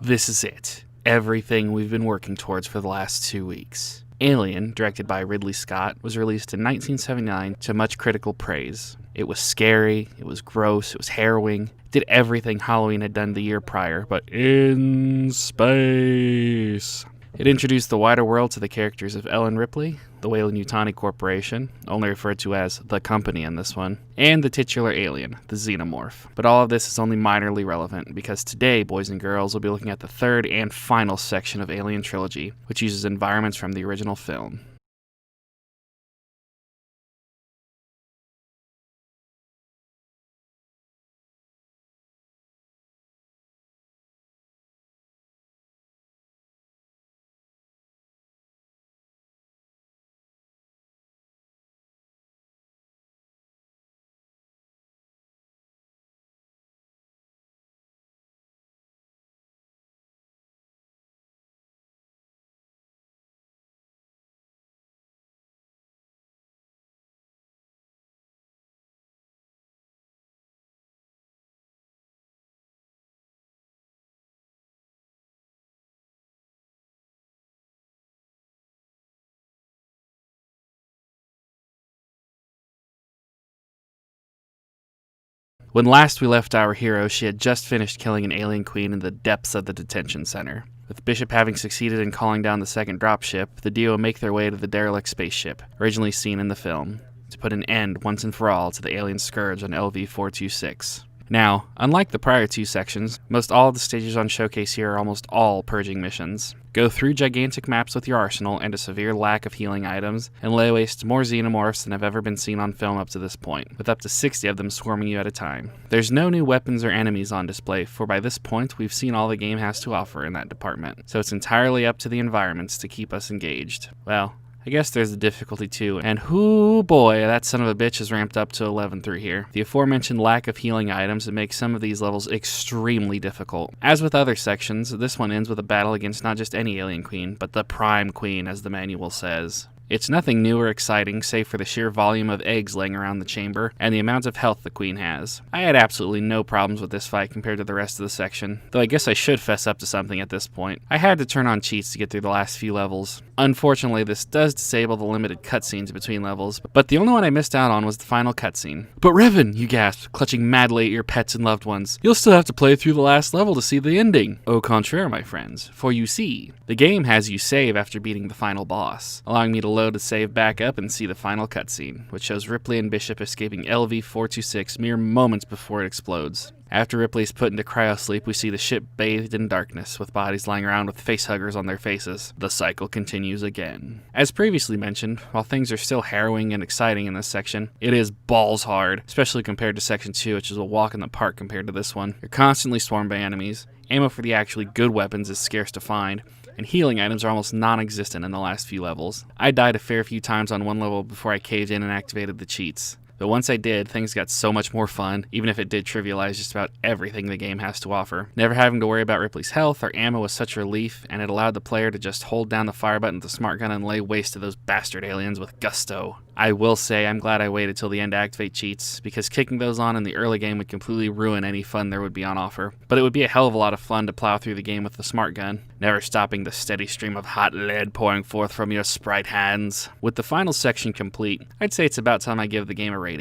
This is it. Everything we've been working towards for the last 2 weeks. Alien, directed by Ridley Scott, was released in 1979 to much critical praise. It was scary, it was gross, it was harrowing, it did everything Halloween had done the year prior, but in space. It introduced the wider world to the characters of Ellen Ripley, the Weyland-Yutani Corporation, only referred to as the Company in this one, and the titular alien, the Xenomorph. But all of this is only minorly relevant, because today, boys and girls, we'll be looking at the third and final section of Alien Trilogy, which uses environments from the original film. When last we left our hero, she had just finished killing an alien queen in the depths of the detention center. With Bishop having succeeded in calling down the second dropship, the duo make their way to the derelict spaceship, originally seen in the film, to put an end once and for all to the alien scourge on LV-426. Now, unlike the prior two sections, most all of the stages on Showcase here are almost all purging missions. Go through gigantic maps with your arsenal and a severe lack of healing items, and lay waste more xenomorphs than have ever been seen on film up to this point, with up to 60 of them swarming you at a time. There's no new weapons or enemies on display, for by this point we've seen all the game has to offer in that department, so it's entirely up to the environments to keep us engaged. Well, I guess there's the difficulty too, and whoo boy, that son of a bitch is ramped up to 11 through here. The aforementioned lack of healing items makes some of these levels extremely difficult. As with other sections, this one ends with a battle against not just any alien queen, but the Prime Queen, as the manual says. It's nothing new or exciting, save for the sheer volume of eggs laying around the chamber, and the amount of health the queen has. I had absolutely no problems with this fight compared to the rest of the section, though I guess I should fess up to something at this point. I had to turn on cheats to get through the last few levels. Unfortunately, this does disable the limited cutscenes between levels, but the only one I missed out on was the final cutscene. "But Revan," you gasped, clutching madly at your pets and loved ones, "you'll still have to play through the last level to see the ending." Au contraire, my friends, for you see, the game has you save after beating the final boss, allowing me to load a save back up and see the final cutscene, which shows Ripley and Bishop escaping LV-426 mere moments before it explodes. After Ripley is put into cryosleep, we see the ship bathed in darkness, with bodies lying around with facehuggers on their faces. The cycle continues again. As previously mentioned, while things are still harrowing and exciting in this section, it is balls hard, especially compared to Section 2, which is a walk in the park compared to this one. You're constantly swarmed by enemies, ammo for the actually good weapons is scarce to find, and healing items are almost non-existent in the last few levels. I died a fair few times on one level before I caved in and activated the cheats. But once I did, things got so much more fun, even if it did trivialize just about everything the game has to offer. Never having to worry about Ripley's health or ammo was such a relief, and it allowed the player to just hold down the fire button with the smart gun and lay waste to those bastard aliens with gusto. I will say I'm glad I waited till the end to activate cheats, because kicking those on in the early game would completely ruin any fun there would be on offer. But it would be a hell of a lot of fun to plow through the game with the smart gun, never stopping the steady stream of hot lead pouring forth from your sprite hands. With the final section complete, I'd say it's about time I give the game a rating.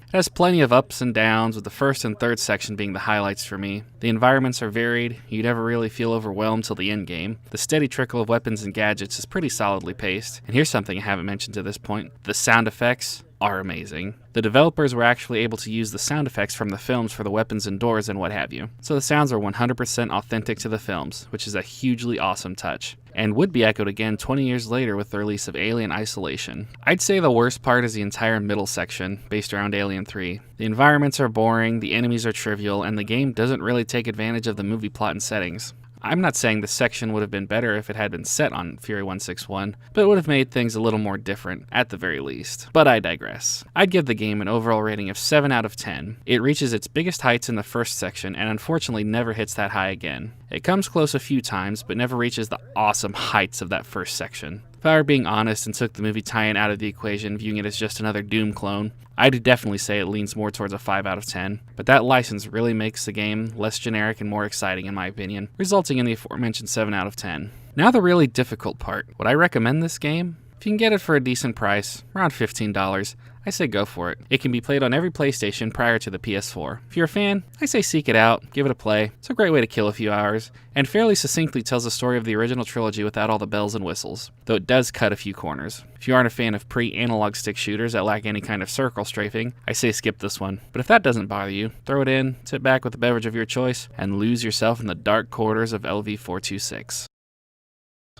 It has plenty of ups and downs, with the first and third section being the highlights for me. The environments are varied, you never really feel overwhelmed till the end game. The steady trickle of weapons and gadgets is pretty solidly paced. And here's something I haven't mentioned to this point. The sound effects are amazing. The developers were actually able to use the sound effects from the films for the weapons and doors and what have you. So the sounds are 100% authentic to the films, which is a hugely awesome touch, and would be echoed again 20 years later with the release of Alien Isolation. I'd say the worst part is the entire middle section, based around Alien 3. The environments are boring, the enemies are trivial, and the game doesn't really take advantage of the movie plot and settings. I'm not saying this section would have been better if it had been set on Fury 161, but it would have made things a little more different, at the very least. But I digress. I'd give the game an overall rating of 7 out of 10. It reaches its biggest heights in the first section, and unfortunately never hits that high again. It comes close a few times, but never reaches the awesome heights of that first section. If I were being honest and took the movie tie-in out of the equation, viewing it as just another Doom clone, I'd definitely say it leans more towards a 5 out of 10, but that license really makes the game less generic and more exciting in my opinion, resulting in the aforementioned 7 out of 10. Now the really difficult part. Would I recommend this game? If you can get it for a decent price, around $15, I say go for it. It can be played on every PlayStation prior to the PS4. If you're a fan, I say seek it out, give it a play. It's a great way to kill a few hours, and fairly succinctly tells the story of the original trilogy without all the bells and whistles, though it does cut a few corners. If you aren't a fan of pre-analog stick shooters that lack any kind of circle strafing, I say skip this one. But if that doesn't bother you, throw it in, sit back with a beverage of your choice, and lose yourself in the dark corridors of LV-426.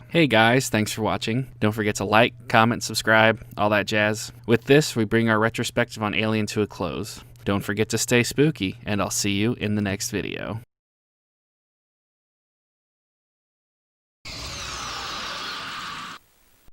Hey guys, thanks for watching. Don't forget to like, comment, subscribe, all that jazz. With this, we bring our retrospective on Alien to a close. Don't forget to stay spooky, and I'll see you in the next video.